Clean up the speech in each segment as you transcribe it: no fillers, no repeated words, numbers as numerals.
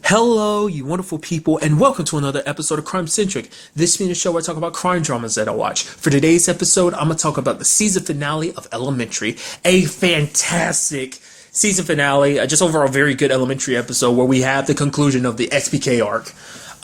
Hello, you wonderful people, and welcome to another episode of Crime Centric. This being a show where I talk about crime dramas that I watch. For today's episode, I'm going to talk about the season finale of Elementary, a fantastic season finale, just overall very good Elementary episode where we have the conclusion of the SPK arc.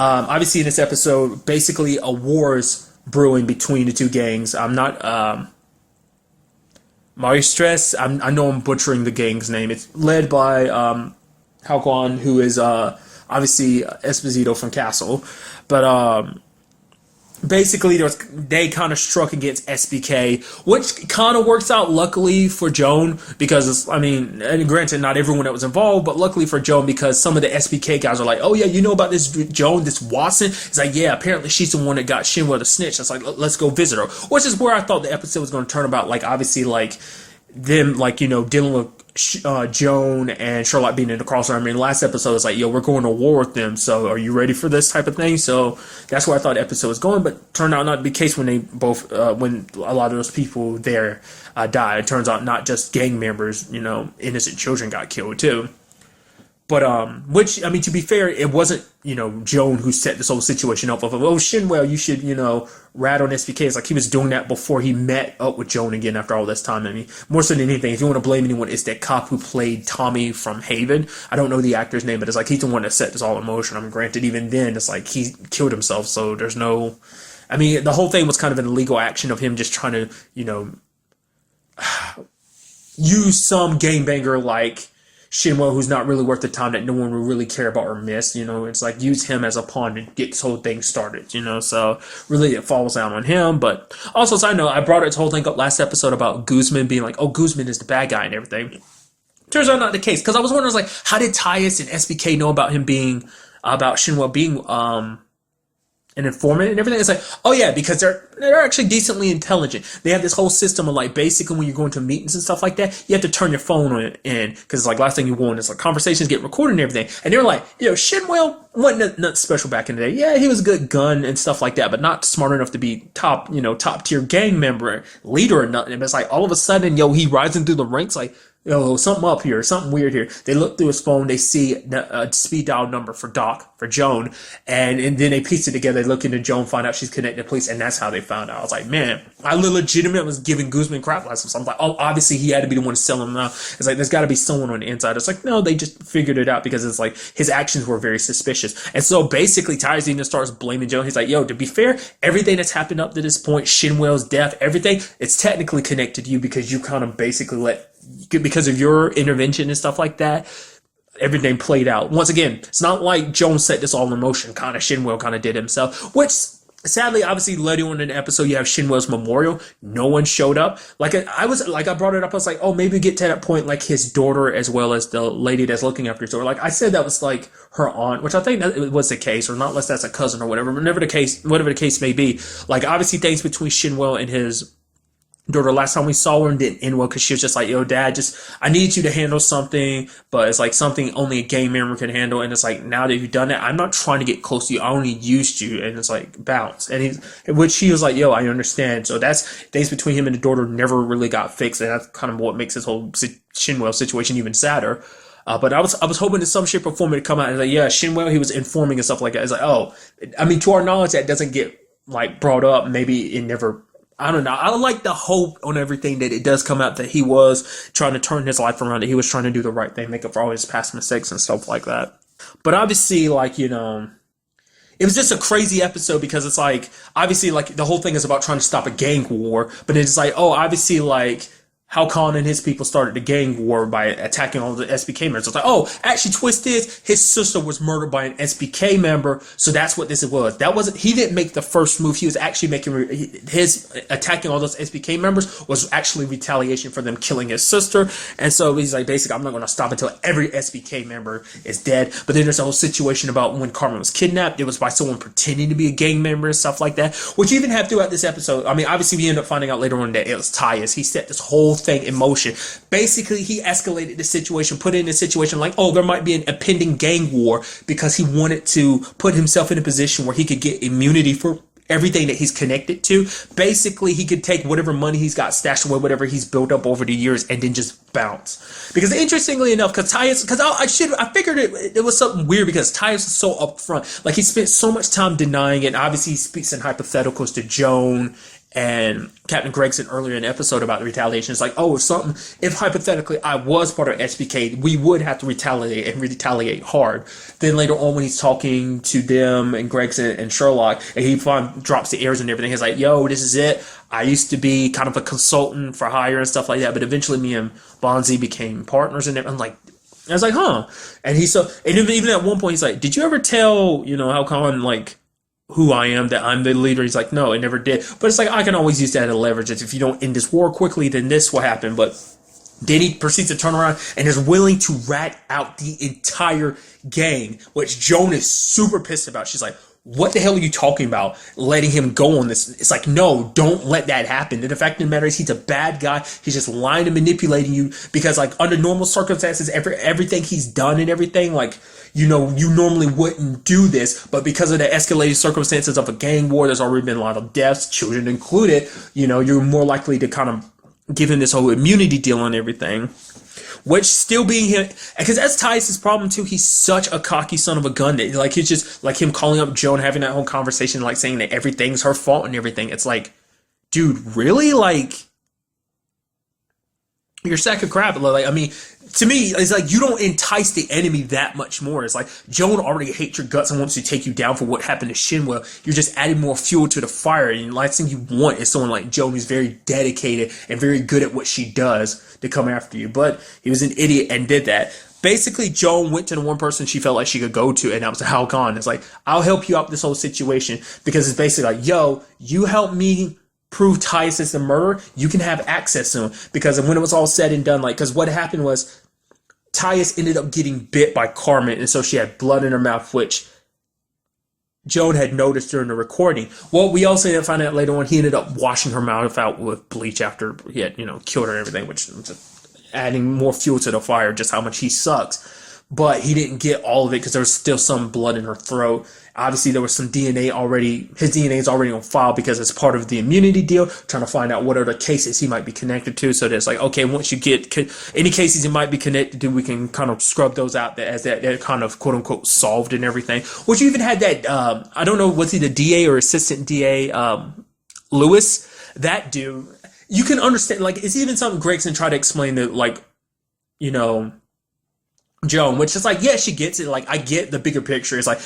Obviously, in this episode, basically a war is brewing between the two gangs. I'm not Stress. I know I'm butchering the gang's name. It's led by Halcon, who is obviously Esposito from Castle, but basically they kind of struck against SBK, which kind of works out luckily for Joan because and granted not everyone that was involved, but luckily for Joan because some of the SBK guys are like, oh yeah, you know about this Joan, this Watson? It's like, yeah, apparently she's the one that got Shinwell to snitch. It's like, let's go visit her, which is where I thought the episode was going to turn about, like obviously like them dealing with Joan and Sherlock being in the crosshire. I mean, last episode was like, yo, we're going to war with them, so are you ready for this type of thing? So that's where I thought the episode was going, but turned out not to be the case when they both, when a lot of those people there died. It turns out not just gang members, innocent children got killed too. But, which, I mean, to be fair, it wasn't, Joan who set this whole situation up of, oh, Shinwell, you should, rat on SPK. It's like he was doing that before he met up with Joan again after all this time. I mean, more so than anything, if you want to blame anyone, it's that cop who played Tommy from Haven. I don't know the actor's name, but it's like he's the one that set this all in motion. I mean, granted, even then, it's like he killed himself, so there's no... I mean, the whole thing was kind of an illegal action of him just trying to, use some gangbanger like Shinwell, who's not really worth the time that no one will really care about or miss, it's like use him as a pawn to get this whole thing started, so really it falls down on him. But also, side note, I brought this whole thing up last episode about Guzman being like, oh, Guzman is the bad guy and everything. Turns out not the case, because I was wondering, like, how did Tyus and SBK know about Shinwell being, an informant and everything? It's like, oh yeah, because they're actually decently intelligent. They have this whole system of like basically when you're going to meetings and stuff like that, you have to turn your phone on in because it's like last thing you want is like conversations get recorded and everything. And they're like, Shinwell wasn't nothing special back in the day. Yeah, he was a good gun and stuff like that, but not smart enough to be top tier gang member, leader or nothing. And it's like all of a sudden, he rising through the ranks like, something up here, something weird here. They look through his phone, they see a speed dial number for Joan, and then they piece it together. They look into Joan, find out she's connected to police, and that's how they found out. I was like, man, I legitimately was giving Guzman crap last time. So I'm like, oh, obviously he had to be the one selling them now. It's like, there's got to be someone on the inside. It's like, no, they just figured it out because it's like his actions were very suspicious. And so basically, Tyus even starts blaming Joan. He's like, yo, to be fair, everything that's happened up to this point, Shinwell's death, everything, it's technically connected to you because you kind of basically because of your intervention and stuff like that, everything played out. Once again, it's not like Jones set this all in motion. Kind of Shinwell kind of did himself, which sadly, obviously, later on in the episode, you have Shinwell's memorial. No one showed up. I brought it up. I was like, oh, maybe get to that point, like his daughter as well as the lady that's looking after his daughter. Like I said, that was like her aunt, which I think that was the case, or not unless that's a cousin or whatever. Whatever the case may be. Like obviously, things between Shinwell and his daughter, last time we saw her didn't end well because she was just like, yo, dad, I need you to handle something, but it's like something only a gang member can handle. And it's like, now that you've done that, I'm not trying to get close to you. I only used you. And it's like, bounce. And he was like, yo, I understand. So that's things between him and the daughter never really got fixed. And that's kind of what makes this whole Shinwell situation even sadder. But I was hoping in some shape or form it come out and like, yeah, Shinwell, he was informing and stuff like that. It's like, oh, I mean, to our knowledge, that doesn't get like brought up. Maybe it never, I don't know. I like the hope on everything that it does come out that he was trying to turn his life around, that he was trying to do the right thing, make up for all his past mistakes and stuff like that. But obviously, like, it was just a crazy episode because it's like, obviously, like, the whole thing is about trying to stop a gang war, but it's like, oh, obviously, like, how Khan and his people started the gang war by attacking all the SBK members. It's like, oh, actually, twist is his sister was murdered by an SBK member, so that's what this was. He didn't make the first move. He was actually his attacking all those SBK members was actually retaliation for them killing his sister. And so he's like, basically, I'm not going to stop until every SBK member is dead. But then there's a whole situation about when Carmen was kidnapped. It was by someone pretending to be a gang member and stuff like that, which you even have throughout this episode. I mean, obviously, we end up finding out later on that it was Tyus. He set this whole thing in motion. Basically, he escalated the situation, put it in a situation like, oh, there might be an impending gang war because he wanted to put himself in a position where he could get immunity for everything that he's connected to. Basically, he could take whatever money he's got stashed away, whatever he's built up over the years, and then just bounce. Because interestingly enough, because I figured it was something weird because Tyus is so upfront. Like, he spent so much time denying it. And obviously, he speaks in hypotheticals to Joan and Captain Gregson earlier in the episode about the retaliation. It's like, oh, if hypothetically I was part of SBK, we would have to retaliate and retaliate hard. Then later on, when he's talking to them and Gregson and Sherlock, and he drops the airs and everything, he's like, yo, this is it. I used to be kind of a consultant for hire and stuff like that, but eventually me and Bonzi became partners and everything. I'm like, I was like, huh. And even at one point, he's like, did you ever tell, how Khan, like, who I am, that I'm the leader? He's like, no, I never did. But it's like, I can always use that as leverage. If you don't end this war quickly, then this will happen. But then he proceeds to turn around and is willing to rat out the entire gang, which Joan is super pissed about. She's like, what the hell are you talking about? Letting him go on this? It's like, no, don't let that happen. And the fact of the matter is, he's a bad guy. He's just lying and manipulating you because, like, under normal circumstances, everything he's done and everything, like, you normally wouldn't do this, but because of the escalated circumstances of a gang war, there's already been a lot of deaths, children included, you're more likely to kind of give him this whole immunity deal and everything. Which still being him, because that's Tyus' problem too. He's such a cocky son of a gun that, like, he's just like him calling up Joan, having that whole conversation, like saying that everything's her fault and everything. It's like, dude, really? Like, you're a sack of crap. Like, I mean, to me, it's like you don't entice the enemy that much more. It's like Joan already hates your guts and wants to take you down for what happened to Shinwell. You're just adding more fuel to the fire. And the last thing you want is someone like Joan who's very dedicated and very good at what she does to come after you. But he was an idiot and did that. Basically, Joan went to the one person she felt like she could go to, and that was Hal Khan. It's like, I'll help you out with this whole situation, because it's basically like, yo, you help me prove Tyus is the murderer, you can have access to him. Because when it was all said and done, like, because what happened was Tyus ended up getting bit by Carmen, and so she had blood in her mouth, which Joan had noticed during the recording. Well, we also ended up finding out later on he ended up washing her mouth out with bleach after he had, killed her and everything, which was adding more fuel to the fire, just how much he sucks. But he didn't get all of it because there was still some blood in her throat. Obviously, there was some DNA already. His DNA is already on file because it's part of the immunity deal, trying to find out what other cases he might be connected to. So there's like, okay, once you get any cases he might be connected to, we can kind of scrub those out as that kind of quote unquote solved and everything. Which you even had that, I don't know, was he the DA or assistant DA, Lewis? That dude, you can understand, like, it's even something Gregson tried to explain that, like, Joan, which is like, yeah, she gets it. Like, I get the bigger picture. It's like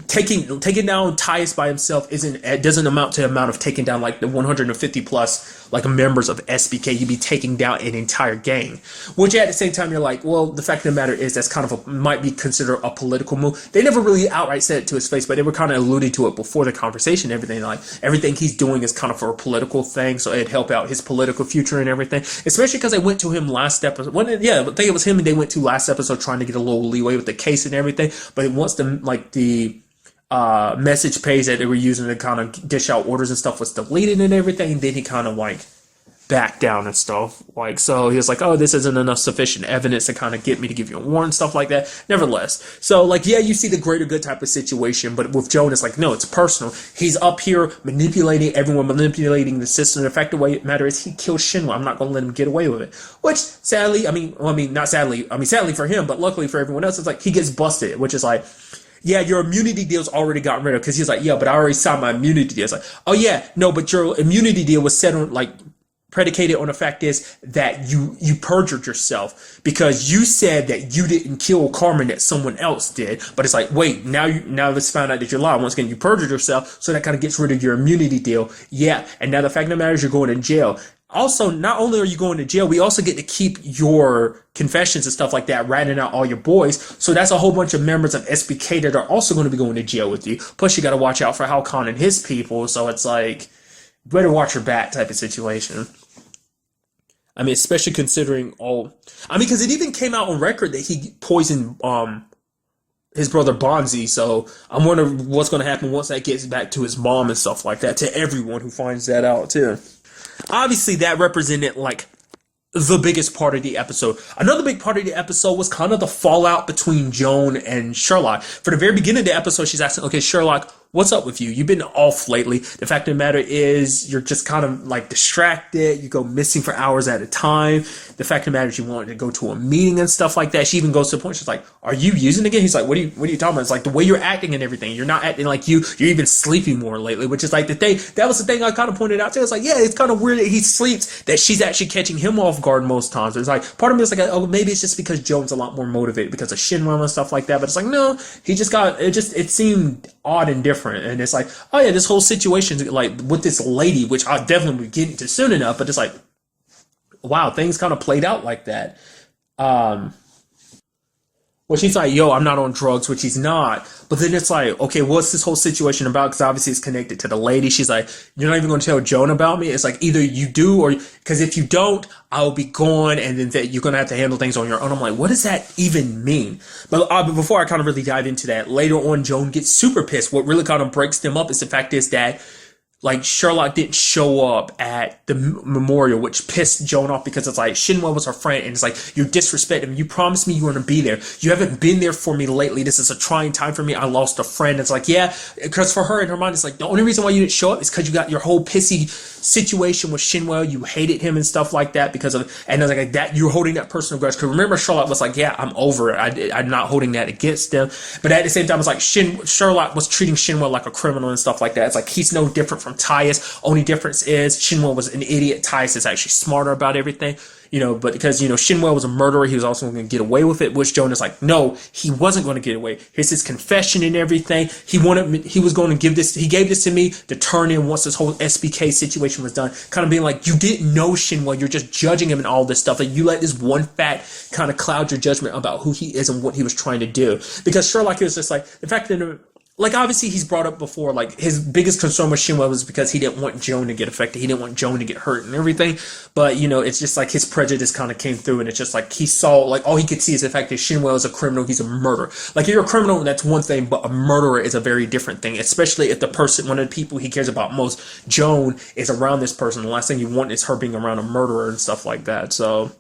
taking down Tyus by himself doesn't amount to the amount of taking down like the 150 plus like members of SBK. You'd be taking down an entire gang. Which at the same time, you're like, well, the fact of the matter is that's kind of might be considered a political move. They never really outright said it to his face, but they were kind of alluding to it before the conversation and everything. Like, everything he's doing is kind of for a political thing, so it'd help out his political future and everything. Especially because they went to him last episode. I think it was him and they went to last episode trying to get a little leeway with the case and everything, but once the message page that they were using to kind of dish out orders and stuff was deleted and everything, then he kind of like backed down and stuff. Like, so he was like, oh, this isn't enough sufficient evidence to kind of get me to give you a warrant, stuff like that. Nevertheless, so like, yeah, you see the greater good type of situation, but with Joan, it's like, no, it's personal. He's up here manipulating everyone, manipulating the system. The fact of the way it matters is he killed Shinwa. I'm not going to let him get away with it. Which, sadly, not sadly, sadly for him, but luckily for everyone else, it's like he gets busted, which is like, yeah, your immunity deal's already gotten rid of, because he's like, yeah, but I already signed my immunity deal. It's like, oh yeah, no, but your immunity deal was set on, like, predicated on the fact is that you perjured yourself because you said that you didn't kill Carmen, that someone else did. But it's like, wait, now let's find out that you're lying. Once again, you perjured yourself, so that kind of gets rid of your immunity deal. Yeah, and now the fact of the matter is you're going to jail. Also, not only are you going to jail, we also get to keep your confessions and stuff like that, ratting out all your boys. So that's a whole bunch of members of SBK that are also going to be going to jail with you. Plus, you got to watch out for Hal Khan and his people. So it's like, better watch your back type of situation. I mean, especially considering because it even came out on record that he poisoned his brother Bonzi. So I'm wondering what's going to happen once that gets back to his mom and stuff like that, to everyone who finds that out too. Obviously, that represented like the biggest part of the episode. Another big part of the episode was kind of the fallout between Joan and Sherlock. For the very beginning of the episode, she's asking, okay, Sherlock, What's up with you? You've been off lately. The fact of the matter is, you're just kind of like distracted. You go missing for hours at a time. The fact of the matter is, you wanted to go to a meeting and stuff like that. She even goes to the point, she's like, "Are you using it again?" He's like, what are you talking about?" It's like the way you're acting and everything. You're not acting like you. You're even sleeping more lately, which is like the thing. That was the thing I kind of pointed out too. It's like, yeah, it's kind of weird that he sleeps, that she's actually catching him off guard most times. It's like, part of me is like, oh, maybe it's just because Joan's a lot more motivated because of Shinra and stuff like that. But it's like, no, he just got, it seemed odd and different. And it's like, oh yeah, this whole situation, like with this lady, which I definitely would get into soon enough, but it's like, wow, things kind of played out like that. Um, well, she's like, yo, I'm not on drugs, which he's not. But then it's like, okay, what's this whole situation about? Because obviously it's connected to the lady. She's like, you're not even going to tell Joan about me? It's like, either you do, or, because if you don't, I'll be gone, and then you're going to have to handle things on your own. I'm like, what does that even mean? But before I kind of really dive into that, later on, Joan gets super pissed. What really kind of breaks them up is the fact is that, like, Sherlock didn't show up at the memorial, which pissed Joan off, because it's like, Shinwa was her friend, and it's like, you disrespect him. You promised me you were going to be there. You haven't been there for me lately. This is a trying time for me. I lost a friend. It's like, yeah, because for her, in her mind, it's like, the only reason why you didn't show up is because you got your whole pissy situation with Shinwa. You hated him and stuff like that because of, and I was like, that, you're holding that personal grudge. Because remember, Sherlock was like, yeah, I'm over it. I'm not holding that against them. But at the same time, it's like, Sherlock was treating Shinwa like a criminal and stuff like that. It's like, he's no different from Tyus. Only difference is Shinwa was an idiot. Tyus is actually smarter about everything. But because, Shinwa was a murderer, he was also going to get away with it, which Joan is like, no, he wasn't going to get away. Here's his confession and everything. He was going to he gave this to me to turn in once this whole SBK situation was done. Kind of being like, you didn't know Shinwa, you're just judging him and all this stuff. And you let this one fact kind of cloud your judgment about who he is and what he was trying to do. Because Sherlock was just like, the fact that, like, obviously he's brought up before, like, his biggest concern with Shinwa was because he didn't want Joan to get affected. He didn't want Joan to get hurt and everything. But, it's just like his prejudice kind of came through, and it's just like he saw, like, all he could see is the fact that Shinwa is a criminal. He's a murderer. Like, if you're a criminal, that's one thing, but a murderer is a very different thing, especially if one of the people he cares about most, Joan, is around this person. The last thing you want is her being around a murderer and stuff like that. So,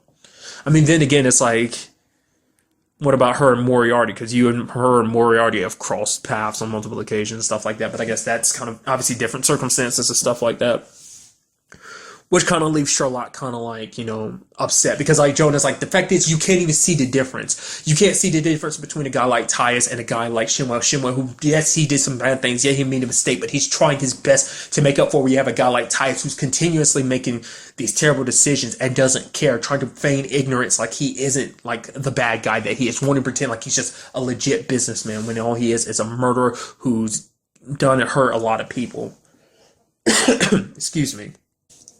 I mean, then again, it's like, what about her and Moriarty? Because her and Moriarty have crossed paths on multiple occasions and stuff like that. But I guess that's kind of obviously different circumstances and stuff like that. Which kind of leaves Sherlock kind of like, upset. Because like Joan is like, the fact is you can't even see the difference. You can't see the difference between a guy like Tyus and a guy like Shinwa. Shinwa, who, yes, he did some bad things. Yeah, he made a mistake, but he's trying his best to make up for where you have a guy like Tyus who's continuously making these terrible decisions and doesn't care, trying to feign ignorance like he isn't like the bad guy that he is, wanting to pretend like he's just a legit businessman when all he is a murderer who's done and hurt a lot of people. Excuse me.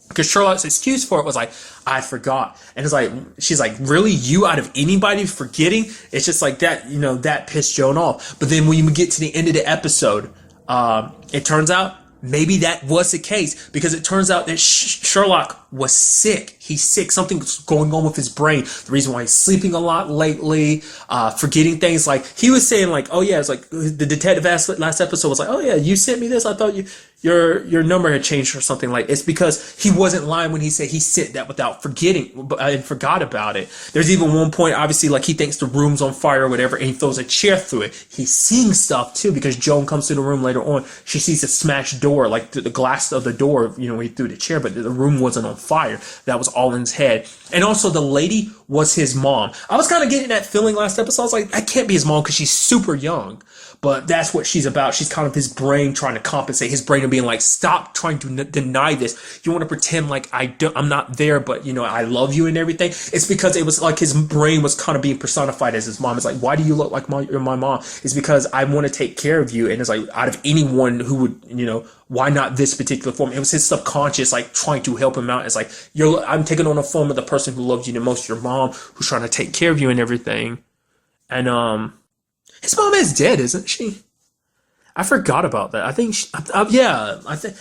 Because Sherlock's excuse for it was like, I forgot. And it's like, she's like, really? You out of anybody forgetting? It's just like that, that pissed Joan off. But then when you get to the end of the episode, it turns out maybe that was the case, because it turns out that Sherlock was sick. He's sick. Something's going on with his brain. The reason why he's sleeping a lot lately, forgetting things. Like, he was saying like, oh yeah, it's like the detective last episode was like, oh yeah, you sent me this. I thought your number had changed or something. Like, it's because he wasn't lying when he said he sent that without forgetting and forgot about it. There's even one point, obviously, like, he thinks the room's on fire or whatever, and he throws a chair through it. He's seeing stuff too, because Joan comes to the room later on. She sees a smashed door, like the glass of the door, when he threw the chair, but the room wasn't on fire. That was all in his head. And also, the lady was his mom. I was kind of getting that feeling last episode. I was like, that can't be his mom because she's super young. But that's what she's about. She's kind of his brain trying to compensate. His brain of being like, stop trying to deny this. You want to pretend like I'm not there, but I love you and everything. It's because it was like his brain was kind of being personified as his mom. It's like, why do you look like my mom? It's because I want to take care of you. And it's like, out of anyone who would, why not this particular form? It was his subconscious, like, trying to help him out. It's like, I'm taking on a form of the person who loves you the most, your mom, who's trying to take care of you and everything. And, his mom is dead, isn't she? I forgot about that. I think, yeah, I think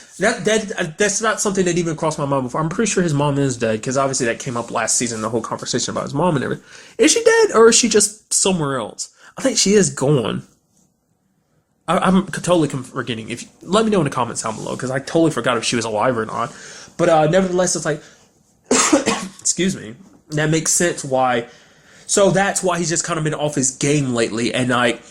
that's not something that even crossed my mind before. I'm pretty sure his mom is dead, because obviously that came up last season, the whole conversation about his mom and everything. Is she dead, or is she just somewhere else? I think she is gone. I'm totally forgetting. Let me know in the comments down below, because I totally forgot if she was alive or not. But nevertheless, it's like, excuse me, that makes sense why. So that's why he's just kind of been off his game lately. And like,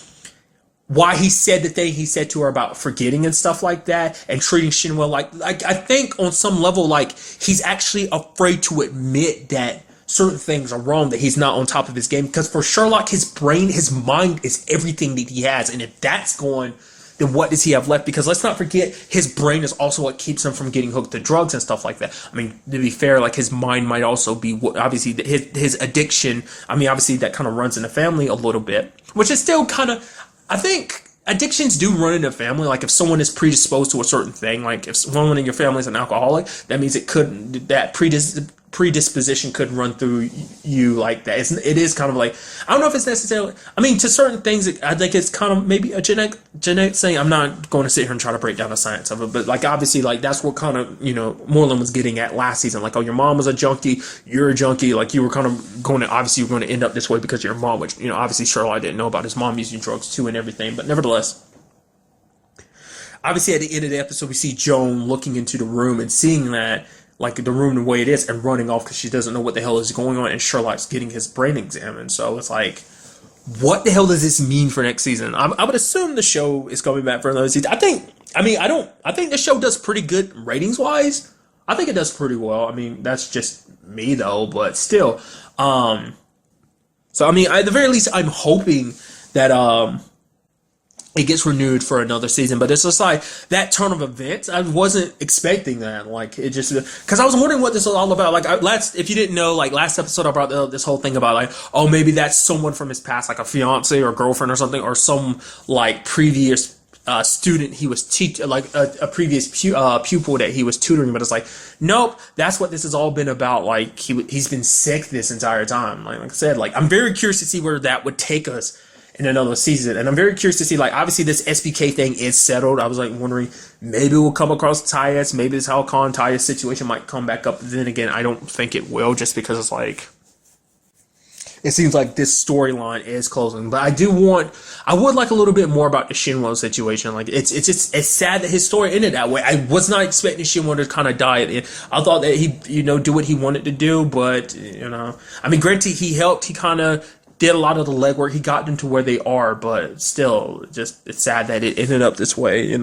why he said the thing he said to her about forgetting and stuff like that, and treating Shinwell like I think on some level, like, he's actually afraid to admit that certain things are wrong, that he's not on top of his game. Because for Sherlock, his brain, his mind is everything that he has, and if that's gone, then what does he have left? Because let's not forget, his brain is also what keeps him from getting hooked to drugs and stuff like that. I mean, to be fair, like, his mind might also be, obviously, his addiction. I mean, obviously, that kind of runs in the family a little bit, which is still kind of, I think addictions do run in a family. Like, if someone is predisposed to a certain thing, like if someone in your family is an alcoholic, that means that predisposition could run through you like that. It is kind of like, I don't know if it's necessarily, I mean, to certain things, I think it's kind of maybe a genetic thing. I'm not going to sit here and try to break down the science of it, but like, obviously, like, that's what kind of, Moreland was getting at last season. Like, oh, your mom was a junkie, you're a junkie. Like, you were kind of obviously you're going to end up this way because of your mom, which, obviously Sherlock didn't know about his mom using drugs too and everything, but nevertheless, obviously at the end of the episode, we see Joan looking into the room and seeing that, like, the room the way it is, and running off because she doesn't know what the hell is going on, and Sherlock's getting his brain examined. So it's like, what the hell does this mean for next season? I would assume the show is coming back for another season. I think the show does pretty good ratings wise. I think it does pretty well. I mean, that's just me though, but still. So I mean, at the very least, I'm hoping that it gets renewed for another season. But it's just like that turn of events, I wasn't expecting that. Like, it just, because I was wondering what this was all about. Like, if you didn't know, like, last episode I brought this whole thing about, like, oh, maybe that's someone from his past, like a fiance or girlfriend or something, or some, like, previous student he was like a previous pupil that he was tutoring. But it's like, nope, that's what this has all been about. Like, he's been sick this entire time. Like I said, like, I'm very curious to see where that would take us in another season, and I'm very curious to see, like, obviously this SBK thing is settled. I was like wondering, maybe we'll come across Tyus, maybe this Halcon Tyus situation might come back up. Then again, I don't think it will, just because it's like, it seems like this storyline is closing. But I would like a little bit more about the Shinwell situation. Like, it's sad that his story ended that way. I was not expecting Shinwell to kind of die at the end. I thought that he, do what he wanted to do, but, I mean, granted, he helped, he kind of did a lot of the legwork, he got them to where they are, but still, just, it's sad that it ended up this way,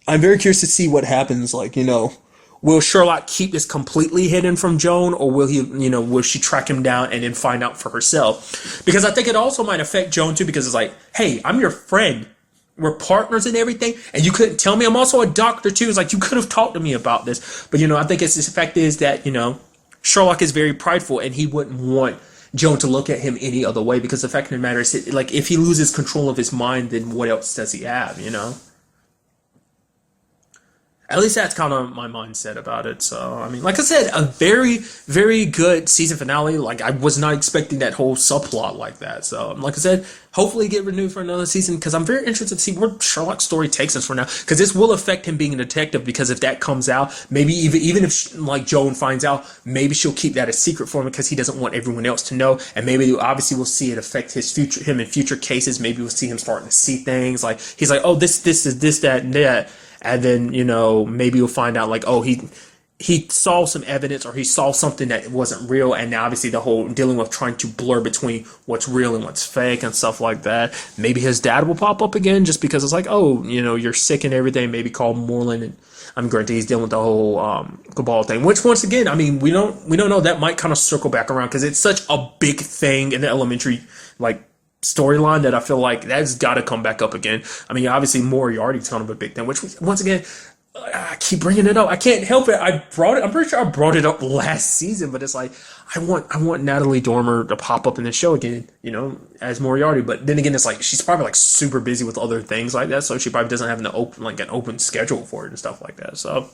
I'm very curious to see what happens, like, will Sherlock keep this completely hidden from Joan, or will will she track him down and then find out for herself? Because I think it also might affect Joan too, because it's like, hey, I'm your friend, we're partners and everything, and you couldn't tell me. I'm also a doctor too. It's like, you could have talked to me about this. But I think it's the fact is that Sherlock is very prideful, and he wouldn't want Joan to look at him any other way, because the fact of the matter is, like, if he loses control of his mind, then what else does he have, At least that's kind of my mindset about it. So, I mean, like I said, a very, very good season finale. Like, I was not expecting that whole subplot like that. So, like I said, hopefully get renewed for another season, because I'm very interested to see where Sherlock's story takes us for now. Because this will affect him being a detective, because if that comes out, maybe even if, like, Joan finds out, maybe she'll keep that a secret for him because he doesn't want everyone else to know. And maybe, obviously, we'll see it affect him in future cases. Maybe we'll see him starting to see things. Like, he's like, oh, this is this, that, and that. And then, maybe you'll find out, like, oh, he saw some evidence, or he saw something that wasn't real. And now, obviously, the whole dealing with trying to blur between what's real and what's fake and stuff like that. Maybe his dad will pop up again, just because it's like, oh, you're sick and everything. Maybe call Moreland, and I'm granted he's dealing with the whole cabal thing. Which, once again, I mean, we don't know. That might kind of circle back around, because it's such a big thing in the elementary, like, storyline, that I feel like that's got to come back up again. I mean, obviously Moriarty's kind of a big thing, which, once again, I keep bringing it up. I can't help it. I'm pretty sure I brought it up last season, but it's like, I want Natalie Dormer to pop up in the show again, as Moriarty. But then again, it's like, she's probably, like, super busy with other things like that, so she probably doesn't have an open schedule for it and stuff like that. So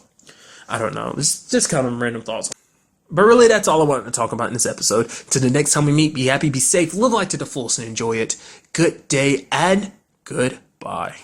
I don't know. It's just kind of random thoughts. But really, that's all I wanted to talk about in this episode. Till the next time we meet, be happy, be safe, live life to the fullest, and enjoy it. Good day and goodbye.